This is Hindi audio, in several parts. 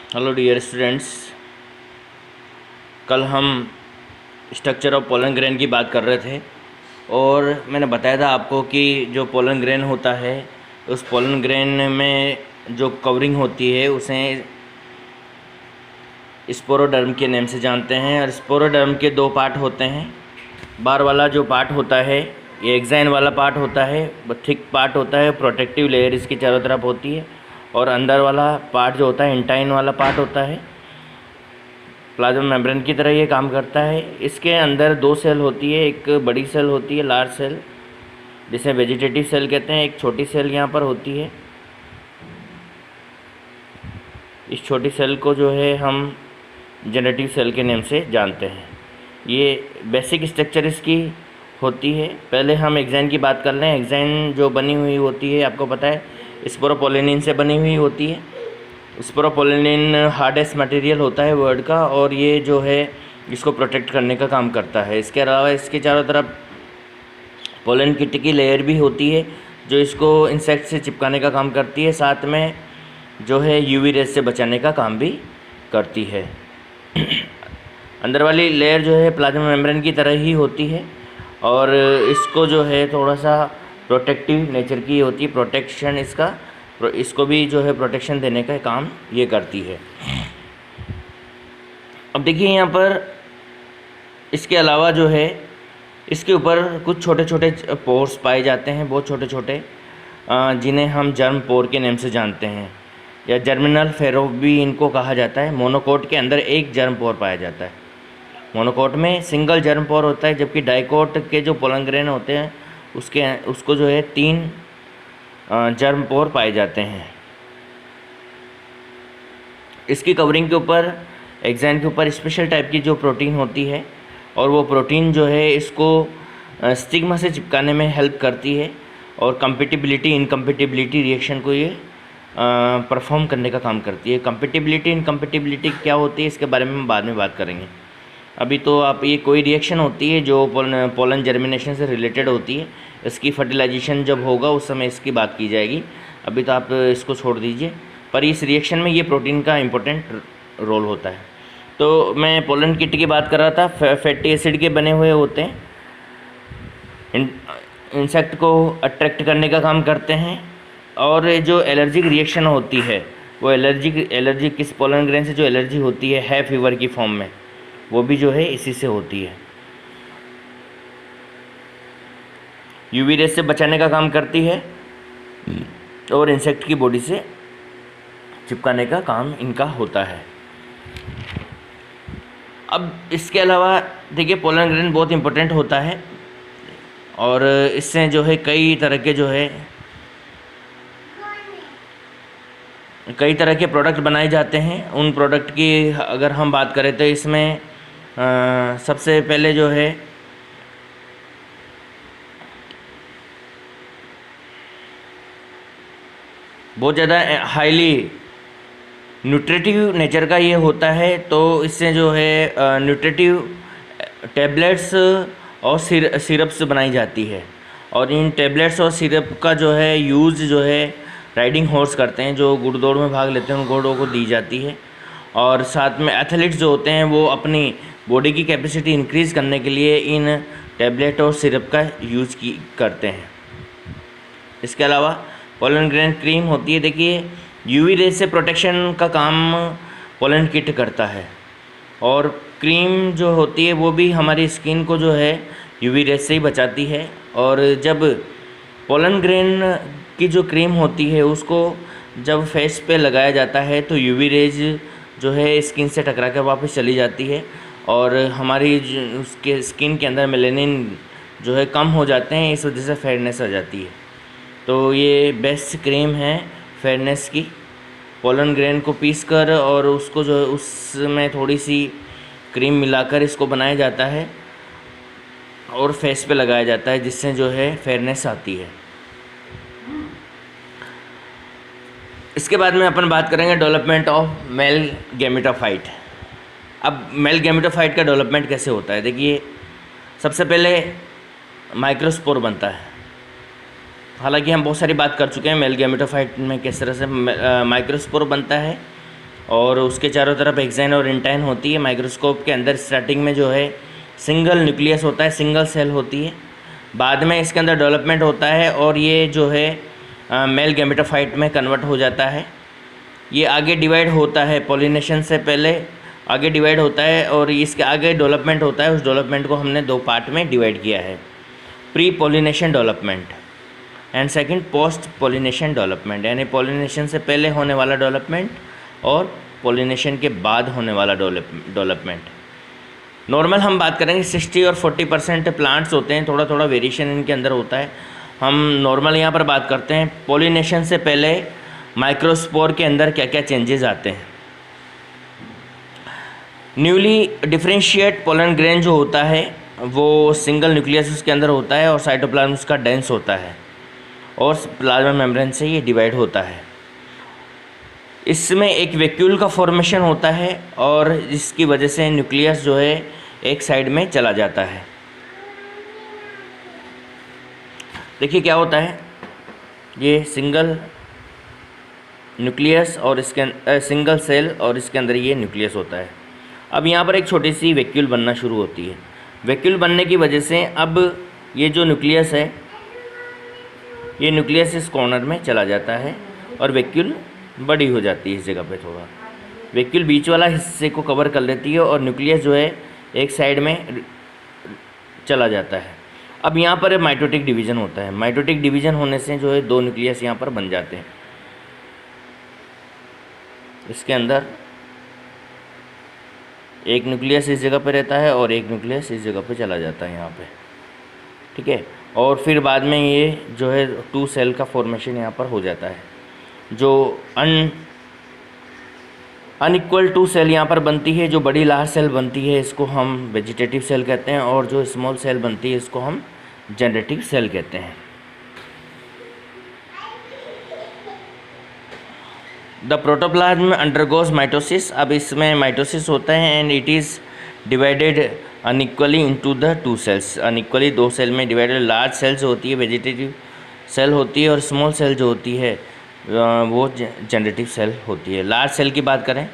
Hello dear students. कल हम स्ट्रक्चर ऑफ पोलन ग्रेन की बात कर रहे थे और मैंने बताया था आपको कि जो पोलन ग्रेन होता है उस पोलन ग्रेन में जो कवरिंग होती है उसे स्पोरोडर्म के नेम से जानते हैं। और स्पोरोडर्म के दो पार्ट होते हैं। बाहर वाला जो पार्ट होता है ये एक्साइन वाला पार्ट होता है, थिक पार्ट होता है, प्रोटेक्टिव लेयर इसकी चारों तरफ होती है। और अंदर वाला पार्ट जो होता है इंटाइन वाला पार्ट होता है, प्लाज्मा मेम्ब्रेन की तरह ये काम करता है। इसके अंदर दो सेल होती है, एक बड़ी सेल होती है लार्ज सेल जिसे वेजिटेटिव सेल कहते हैं, एक छोटी सेल यहाँ पर होती है। इस छोटी सेल को जो है हम जेनेटिव सेल के नेम से जानते हैं। ये बेसिक स्ट्रक्चर इसकी होती है। पहले हम एक्साइन की बात कर लें। एक्साइन जो बनी हुई होती है आपको पता है स्पोरोपोलिनिन से बनी हुई होती है। स्पोरोपोलिनिन हार्डेस्ट मटेरियल होता है वर्ड का और ये जो है इसको प्रोटेक्ट करने का काम करता है। इसके अलावा इसके चारों तरफ पोलन किट की लेयर भी होती है जो इसको इंसेक्ट से चिपकाने का काम करती है, साथ में जो है यूवी रेज से बचाने का काम भी करती है। अंदर वाली लेयर जो है प्लाज्मा मेम्ब्रेन की तरह ही होती है और इसको जो है थोड़ा सा प्रोटेक्टिव नेचर की होती है। प्रोटेक्शन इसको भी जो है प्रोटेक्शन देने का काम ये करती है। अब देखिए यहाँ पर इसके अलावा जो है इसके ऊपर कुछ छोटे छोटे पोर्स पाए जाते हैं, बहुत छोटे छोटे, जिन्हें हम जर्म पोर के नाम से जानते हैं या जर्मिनल फेरो भी इनको कहा जाता है। मोनोकोट के अंदर एक जर्म पोर पाया जाता है। मोनोकोट में सिंगल जर्म पोर होता है, जबकि डाइकोट के जो पोलन ग्रेन होते हैं उसको जो है 3 जर्म पोर पाए जाते हैं। इसकी कवरिंग के ऊपर एक्साइन के ऊपर स्पेशल टाइप की जो प्रोटीन होती है और वो प्रोटीन जो है इसको स्टिग्मा से चिपकाने में हेल्प करती है और कंपेटिबिलिटी इनकम्पेटिबिलिटी रिएक्शन को ये परफॉर्म करने का काम करती है। कंपेटिबिलिटी इनकम्पेटिबिलिटी क्या होती है इसके बारे में हम बाद में बात करेंगे। अभी तो आप ये कोई रिएक्शन होती है जो पोलन जर्मिनेशन से रिलेटेड होती है, इसकी फर्टिलाइजेशन जब होगा उस समय इसकी बात की जाएगी। अभी तो आप इसको छोड़ दीजिए, पर इस रिएक्शन में ये प्रोटीन का इम्पोर्टेंट रोल होता है। तो मैं पोलन किट की बात कर रहा था। फैटी एसिड के बने हुए होते हैं, इंसेक्ट को अट्रैक्ट करने का काम करते हैं। और जो एलर्जिक रिएक्शन होती है वो एलर्जी किस पोलन ग्रेन से जो एलर्जी होती है फीवर की फॉर्म में, वो भी जो है इसी से होती है। यूवी रेज से बचाने का काम करती है और इंसेक्ट की बॉडी से चिपकाने का काम इनका होता है। अब इसके अलावा देखिए पोलन ग्रेन बहुत इम्पोर्टेंट होता है और इससे जो है कई तरह के प्रोडक्ट बनाए जाते हैं। उन प्रोडक्ट की अगर हम बात करें तो इसमें सबसे पहले जो है बहुत ज़्यादा हाईली न्यूट्रिटिव नेचर का ये होता है, तो इससे जो है न्यूट्रिटिव टैबलेट्स और सिरप्स बनाई जाती है। और इन टैबलेट्स और सिरप का जो है यूज़ जो है राइडिंग हॉर्स करते हैं, जो घुड़दौड़ में भाग लेते हैं उन घोड़ों को दी जाती है। और साथ में एथलीट्स जो होते हैं वो अपनी बॉडी की कैपेसिटी इंक्रीज़ करने के लिए इन टैबलेट और सिरप का यूज़ करते हैं। इसके अलावा पोलन ग्रेन क्रीम होती है। देखिए यूवी रेज से प्रोटेक्शन का काम पोलन किट करता है और क्रीम जो होती है वो भी हमारी स्किन को जो है यूवी रेज से ही बचाती है। और जब पोलन ग्रेन की जो क्रीम होती है उसको जब फेस पे लगाया जाता है तो यूवी रेज जो है स्किन से टकरा कर वापस चली जाती है और हमारी उसके स्किन के अंदर मेलेनिन जो है कम हो जाते हैं, इस वजह से फेयरनेस आ जाती है। तो ये बेस्ट क्रीम है फेयरनेस की। पोलन ग्रेन को पीस कर और उसको जो है उसमें थोड़ी सी क्रीम मिलाकर इसको बनाया जाता है और फेस पे लगाया जाता है, जिससे जो है फेयरनेस आती है। इसके बाद में अपन बात करेंगे डेवलपमेंट ऑफ मेल गैमेटोफाइट। अब मेल गैमेटोफाइट का डेवलपमेंट कैसे होता है। देखिए सबसे पहले माइक्रोस्पोर बनता है। हालांकि हम बहुत सारी बात कर चुके हैं मेल गैमेटोफाइट में किस तरह से माइक्रोस्पोर बनता है और उसके चारों तरफ एक्साइन और इंटाइन होती है। माइक्रोस्कोप के अंदर स्टार्टिंग में जो है सिंगल न्यूक्लियस होता है, सिंगल सेल होती है। बाद में इसके अंदर डेवलपमेंट होता है और ये जो है मेल गैमेटोफाइट में कन्वर्ट हो जाता है। ये आगे डिवाइड होता है, पॉलिनेशन से पहले आगे डिवाइड होता है और इसके आगे डेवलपमेंट होता है। उस डेवलपमेंट को हमने दो पार्ट में डिवाइड किया है, pre pollination development and second post pollination development, यानी पॉलिनेशन से पहले होने वाला डेवलपमेंट और पॉलिनेशन के बाद होने वाला डेवलपमेंट। नॉर्मल हम बात करेंगे 60 और 40% प्लांट्स होते हैं, थोड़ा थोड़ा वेरिएशन इनके अंदर होता है। हम नॉर्मल यहाँ पर बात करते हैं पॉलिनेशन से पहले माइक्रोस्पोर के अंदर क्या क्या चेंजेस आते हैं। न्यूली डिफरेंशिएट पोलन ग्रेन जो होता है वो सिंगल न्यूक्लियस उसके अंदर होता है और साइटोप्लाज्म उसका डेंस होता है और प्लाज्मा मेम्ब्रेन से ये डिवाइड होता है। इसमें एक वैक्यूल का फॉर्मेशन होता है और इसकी वजह से न्यूक्लियस जो है एक साइड में चला जाता है। देखिए क्या होता है, ये सिंगल न्यूक्लियस और इसके सिंगल सेल और इसके अंदर ये न्यूक्लियस होता है। अब यहाँ पर एक छोटी सी वैक्यूल बनना शुरू होती है। वैक्यूल बनने की वजह से अब ये जो न्यूक्लियस है, ये न्यूक्लियस इस कॉर्नर में चला जाता है और वैक्यूल बड़ी हो जाती है इस जगह पे। थोड़ा वैक्यूल बीच वाला हिस्से को कवर कर लेती है और न्यूक्लियस जो है एक साइड में चला जाता है। अब यहाँ पर माइटोटिक डिवीज़न होता है। माइटोटिक डिवीज़न होने से जो है दो न्यूक्लियस यहाँ पर बन जाते हैं। इसके अंदर एक न्यूक्लियस इस जगह पे रहता है और एक न्यूक्लियस इस जगह पे चला जाता है यहाँ पे, ठीक है। और फिर बाद में ये जो है 2 सेल का फॉर्मेशन यहाँ पर हो जाता है। जो अनइक्वल 2 सेल यहाँ पर बनती है, जो बड़ी लार्ज सेल बनती है इसको हम वेजिटेटिव सेल कहते हैं और जो स्मॉल सेल बनती है इसको हम जनरेटिव सेल कहते हैं। The protoplasm undergoes mitosis. अब इसमें माइटोसिस होता है and it is divided unequally into the 2 cells. Unequally 2 cell में डिवाइडेड। लार्ज सेल्स होती है वेजिटेटिव सेल होती है और स्मॉल सेल जो होती है वो जनरेटिव सेल होती है। लार्ज सेल की बात करें,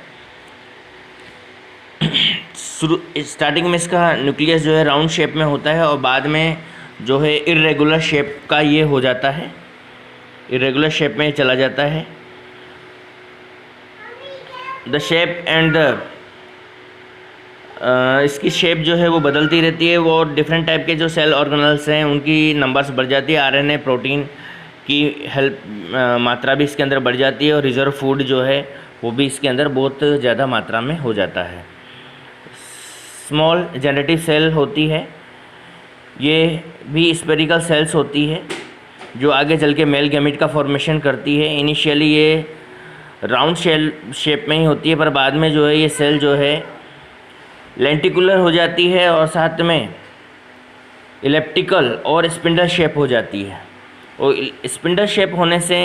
स्टार्टिंग में इसका न्यूक्लियस जो है राउंड शेप में होता है और बाद में जो है इर्रेगुलर शेप का ये हो जाता है, इर्रेगुलर शेप में चला जाता है। द शेप एंड इसकी शेप जो है वो बदलती रहती है। वो डिफरेंट टाइप के जो सेल ऑर्गेनल्स हैं उनकी नंबर्स बढ़ जाती है। आरएनए प्रोटीन की हेल्प मात्रा भी इसके अंदर बढ़ जाती है और रिजर्व फूड जो है वो भी इसके अंदर बहुत ज़्यादा मात्रा में हो जाता है। स्मॉल जनरेटिव सेल होती है, ये भी स्पेरिकल सेल्स होती है जो आगे चल के मेल गैमेट का फॉर्मेशन करती है। इनिशियली ये राउंड शेल शेप में ही होती है पर बाद में जो है ये सेल जो है लेंटिकुलर हो जाती है और साथ में इलेप्टिकल और स्पिंडल शेप हो जाती है। और स्पिंडल शेप होने से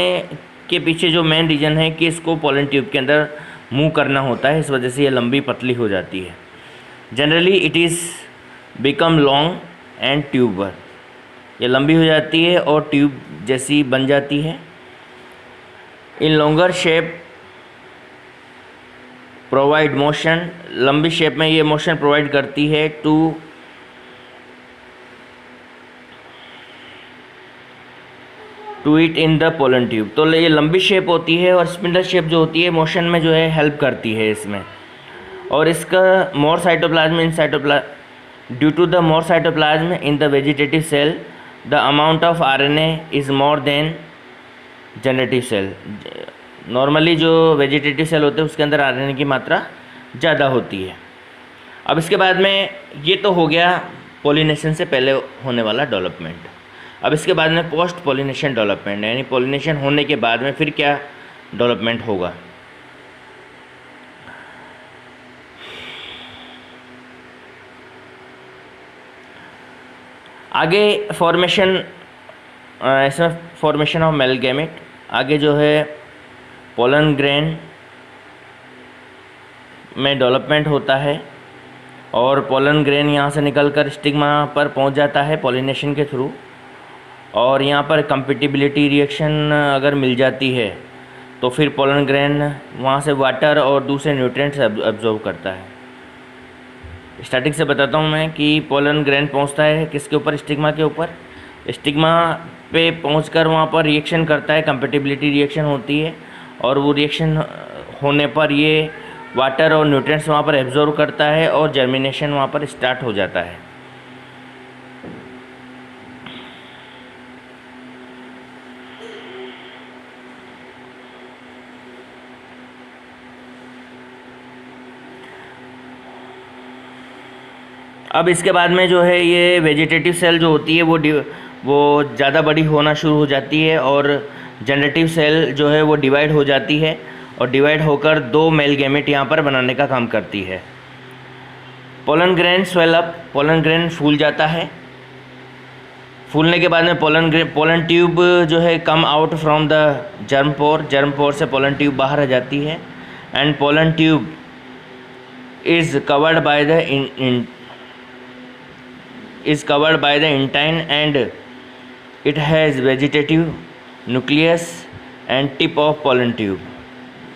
के पीछे जो मेन रीज़न है कि इसको पोलन ट्यूब के अंदर मूव करना होता है, इस वजह से ये लंबी पतली हो जाती है। Generally it is become long and tuber. ये लंबी हो जाती है और ट्यूब जैसी बन जाती है। In longer shape provide motion. लंबी शेप में ये मोशन प्रोवाइड करती है to it in the pollen tube. तो ये लंबी शेप होती है और स्पिंडल शेप जो होती है मोशन में जो है हेल्प करती है इसमें। और इसका more cytoplasm in cytoplasm due to the more cytoplasm in the vegetative cell the amount of RNA is more than generative cell. Normally जो वेजिटेटिव सेल होते हैं उसके अंदर आरएनए की मात्रा ज़्यादा होती है। अब इसके बाद में ये तो हो गया पॉलिनेशन से पहले होने वाला डेवलपमेंट। अब इसके बाद में पोस्ट पॉलिनेशन डेवलपमेंट, यानी पॉलिनेशन होने के बाद में फिर क्या डेवलपमेंट होगा। आगे फॉर्मेशन, इसमें फॉर्मेशन ऑफ मेल गैमेट। आगे जो है पोलन ग्रेन में डेवलपमेंट होता है और पोलन ग्रेन यहाँ से निकलकर स्टिग्मा पर पहुँच जाता है पॉलिनेशन के थ्रू। और यहाँ पर कंपैटिबिलिटी रिएक्शन अगर मिल जाती है तो फिर पोलन ग्रेन वहाँ से वाटर और दूसरे न्यूट्रिएंट्स एब्जॉर्ब करता है। स्टार्टिंग से बताता हूँ मैं कि पोलन ग्रेन पहुँचता है किसके ऊपर, स्टिग्मा के ऊपर। स्टिग्मा पे पहुँचकर वहाँ पर रिएक्शन करता है, कंपैटिबिलिटी रिएक्शन होती है, और वो रिएक्शन होने पर ये वाटर और न्यूट्रिएंट्स वहाँ पर एब्जॉर्ब करता है और जर्मिनेशन वहाँ पर स्टार्ट हो जाता है। अब इसके बाद में जो है ये वेजिटेटिव सेल जो होती है वो ज़्यादा बड़ी होना शुरू हो जाती है, और जनरेटिव सेल जो है वो डिवाइड हो जाती है, और डिवाइड होकर 2 मेल गैमेट यहाँ पर बनाने का काम करती है। Pollen grain swell up, pollen grain फूल जाता है। फूलने के बाद में पोलन ट्यूब जो है come out from the germ pore से पोलन ट्यूब बाहर आ जाती है। And pollen tube is covered by the intine and it has vegetative nucleus and tip of pollen tube.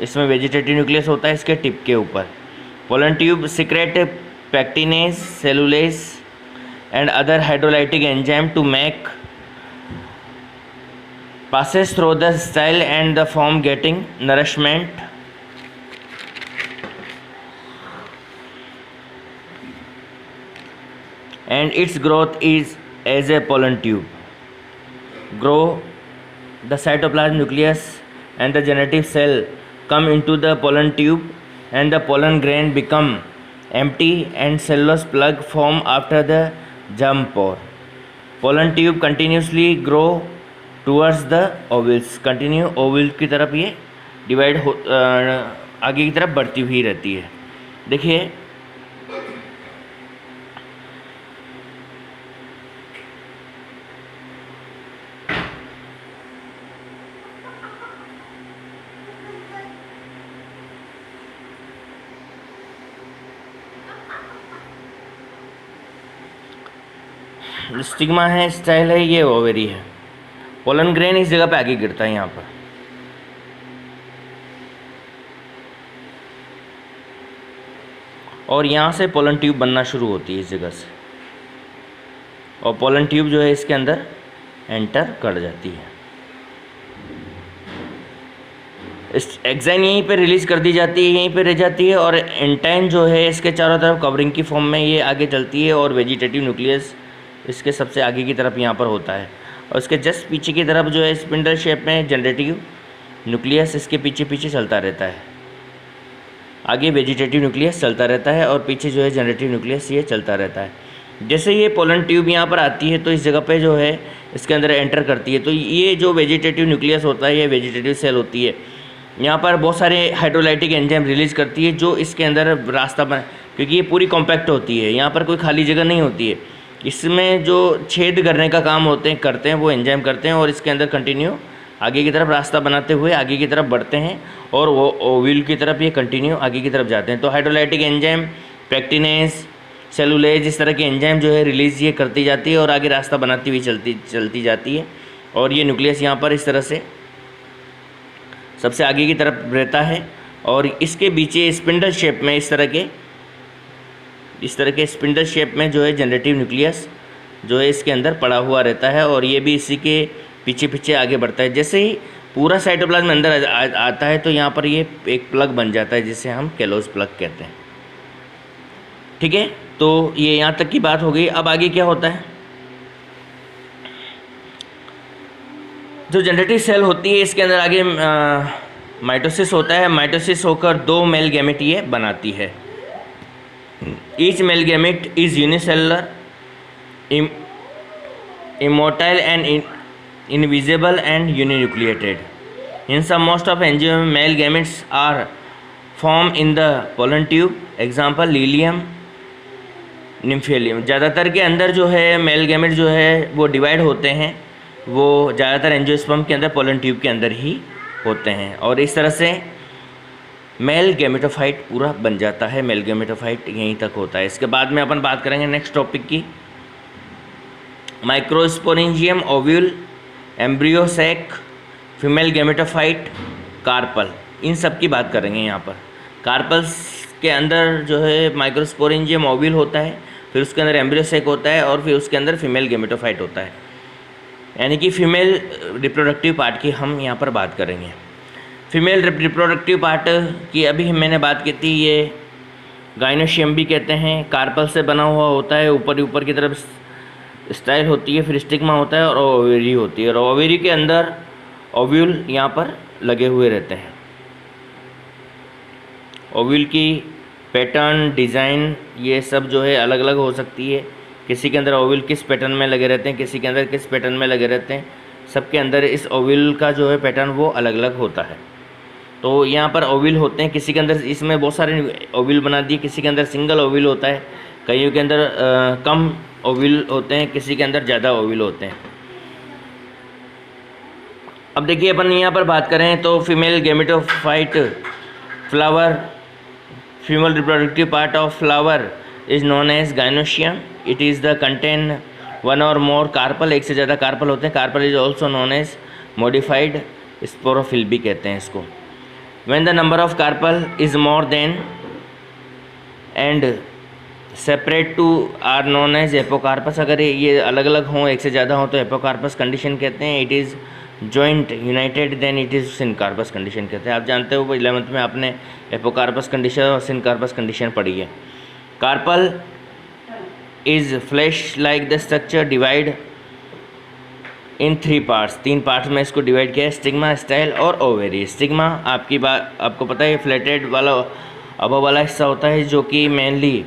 इसमें वेजिटेटिव न्यूक्लियस होता है इसके टिप के ऊपर। Pollen tube secrete pectinase, cellulase and other hydrolytic enzyme to make passes through the style and the form getting nourishment and its growth is as a pollen tube. Grow the cytoplasm nucleus and the genetic cell come into the pollen tube and the pollen grain become empty and cellulose plug form after the germ pore. Pollen tube continuously grow towards the ovules. Continue Oval की तरफ ये डिवाइड हो आगे की तरफ बढ़ती हुई रहती है। देखिए स्टिग्मा है, स्टाइल है, ये ओवेरी है। पोलन ग्रेन इस जगह पे आगे गिरता है यहाँ पर। और यहाँ से पोलन ट्यूब बनना शुरू होती है इस जगह से, और पोलन ट्यूब जो है इसके अंदर एंटर कर जाती है। एक्साइन यहीं पे रिलीज कर दी जाती है, यहीं पे रह जाती है, और एंटाइन जो है इसके चारों तरफ कवरिंग की फॉर्म में ये आगे चलती है, और वेजिटेटिव न्यूक्लियस इसके सबसे आगे की तरफ यहाँ पर होता है, और इसके जस्ट पीछे की तरफ जो है स्पिंडल शेप में जनरेटिव न्यूक्लियस इसके पीछे पीछे चलता रहता है। आगे वेजिटेटिव न्यूक्लियस चलता रहता है और पीछे जो है जनरेटिव न्यूक्लियस ये चलता रहता है। जैसे ये पोलन ट्यूब यहाँ पर आती है तो इस जगह पे जो है इसके अंदर एंटर करती है, तो ये जो वेजिटेटिव न्यूक्लियस होता है, ये वेजिटेटिव सेल होती है, यहाँ पर बहुत सारे हाइड्रोलाइटिक एंजाइम रिलीज करती है जो इसके अंदर रास्ता बना, क्योंकि ये पूरी कॉम्पैक्ट होती है, यहाँ पर कोई खाली जगह नहीं होती है। इसमें जो छेद करने का काम करते हैं वो एंजाइम करते हैं, और इसके अंदर कंटिन्यू आगे की तरफ रास्ता बनाते हुए आगे की तरफ बढ़ते हैं, और वो ओव्यूल की तरफ ये कंटिन्यू आगे की तरफ जाते हैं। तो हाइड्रोलाइटिक एंजाइम, पैक्टिनेज, सेलुलेज, इस तरह के एंजाइम जो है रिलीज ये करती जाती है और आगे रास्ता बनाती हुई चलती जाती है, और ये न्यूक्लियस यहाँ पर इस तरह से सबसे आगे की तरफ रहता है, और इसके पीछे स्पिंडल शेप में इस तरह के स्पिंडल शेप में जो है जनरेटिव न्यूक्लियस जो है इसके अंदर पड़ा हुआ रहता है, और ये भी इसी के पीछे पीछे आगे बढ़ता है। जैसे ही पूरा साइटोप्लाज्म अंदर आता है तो यहाँ पर ये एक प्लग बन जाता है जिसे हम कैलोज प्लग कहते हैं। ठीक है, तो ये यहाँ तक की बात हो गई। अब आगे क्या होता है, जो जनरेटिव सेल होती है इसके अंदर आगे माइटोसिस होता है। माइटोसिस होकर 2 मेल गैमेट ये बनाती है। Each male gamete is unicellular, immotile and invisible and uninucleated. In some most of enzyme male gametes are formed in the pollen tube. Example lilium, nymphalium. ज़्यादातर के अंदर जो है मेल गैमेट जो है वो डिवाइड होते हैं, वो ज़्यादातर एंजियोस्पर्म के अंदर पोलन ट्यूब के अंदर ही होते हैं, और इस तरह से मेल गैमेटोफाइट पूरा बन जाता है। मेल गैमेटोफाइट यहीं तक होता है। इसके बाद में अपन बात करेंगे नेक्स्ट टॉपिक की, microsporangium, ovule, embryo sac, female gametophyte, carpel, इन सब की बात करेंगे यहाँ पर। कार्पल्स के अंदर जो है माइक्रोस्पोरेंजियम ओव्यूल होता है, फिर उसके अंदर एम्ब्रियो सेक होता है, और फिर उसके अंदर फीमेल गेमेटोफाइट होता है, यानी कि फीमेल रिप्रोडक्टिव पार्ट की हम यहाँ पर बात करेंगे। फीमेल रिप्रोडक्टिव पार्ट की अभी मैंने बात की थी, ये गाइनोशियम भी कहते हैं, कार्पल से बना हुआ होता है, ऊपर की तरफ स्टाइल होती है, फिर स्टिग्मा होता है और ओवेरी होती है, और ओवेरी के अंदर ओव्यूल यहाँ पर लगे हुए रहते हैं। ओव्यूल की पैटर्न, डिज़ाइन, ये सब जो है अलग अलग हो सकती है। किसी के अंदर ओव्यूल किस पैटर्न में लगे रहते हैं, किसी के अंदर किस पैटर्न में लगे रहते हैं, सबके अंदर इस ओव्यूल का जो है पैटर्न वो अलग अलग होता है। तो यहाँ पर ओव्यूल होते हैं, किसी के अंदर इसमें बहुत सारे ओव्यूल बना दिए, किसी के अंदर सिंगल ओव्यूल होता है, कईयों के अंदर कम ओव्यूल होते हैं, किसी के अंदर ज़्यादा ओव्यूल होते हैं। अब देखिए अपन यहाँ पर बात करें तो female gametophyte flower, female reproductive part of flower is known as gynoecium. It is the contain one और मोर कार्पल, एक से ज़्यादा कार्पल होते हैं। Carpel is also known as modified sporophyll भी कहते हैं इसको। When the number of carpel is more than and separate to are known as apocarpous. अगर ये अलग अलग हों, एक से ज़्यादा हों, तो एपोकार्पस कंडीशन कहते हैं। It is joint united then it is syncarpous condition कहते हैं। आप जानते हो 11th में आपने एपोकार्पस कंडीशन और सिनकार्पस कंडीशन पढ़ी है। Carpel is flask like the structure divide in 3 parts, 3 parts में इसको डिवाइड किया है, स्टिग्मा, स्टाइल और ओवेरी। स्टिग्मा आपको पता है फ्लैटेड वाला अबव वाला हिस्सा होता है, जो कि mainly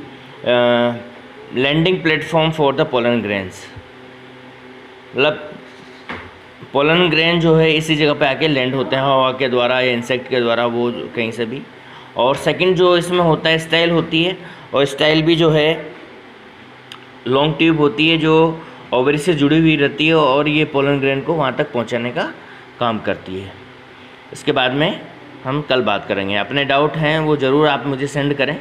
landing platform for the pollen grains, मतलब पोलन ग्रेन जो है इसी जगह पे आके लैंड होते हैं हवा के द्वारा या इंसेक्ट के द्वारा, वो कहीं से भी। और सेकंड जो इसमें होता है स्टाइल होती है, और स्टाइल भी जो है लॉन्ग ट्यूब होती है जो ओवरी से जुड़ी हुई रहती है, और ये पोलन ग्रेन को वहाँ तक पहुँचाने का काम करती है। इसके बाद में हम कल बात करेंगे। अपने डाउट हैं वो ज़रूर आप मुझे सेंड करें।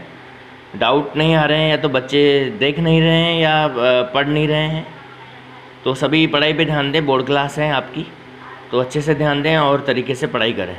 डाउट नहीं आ रहे हैं, या तो बच्चे देख नहीं रहे हैं या पढ़ नहीं रहे हैं, तो सभी पढ़ाई पे ध्यान दें। बोर्ड क्लास है आपकी, तो अच्छे से ध्यान दें और तरीके से पढ़ाई करें।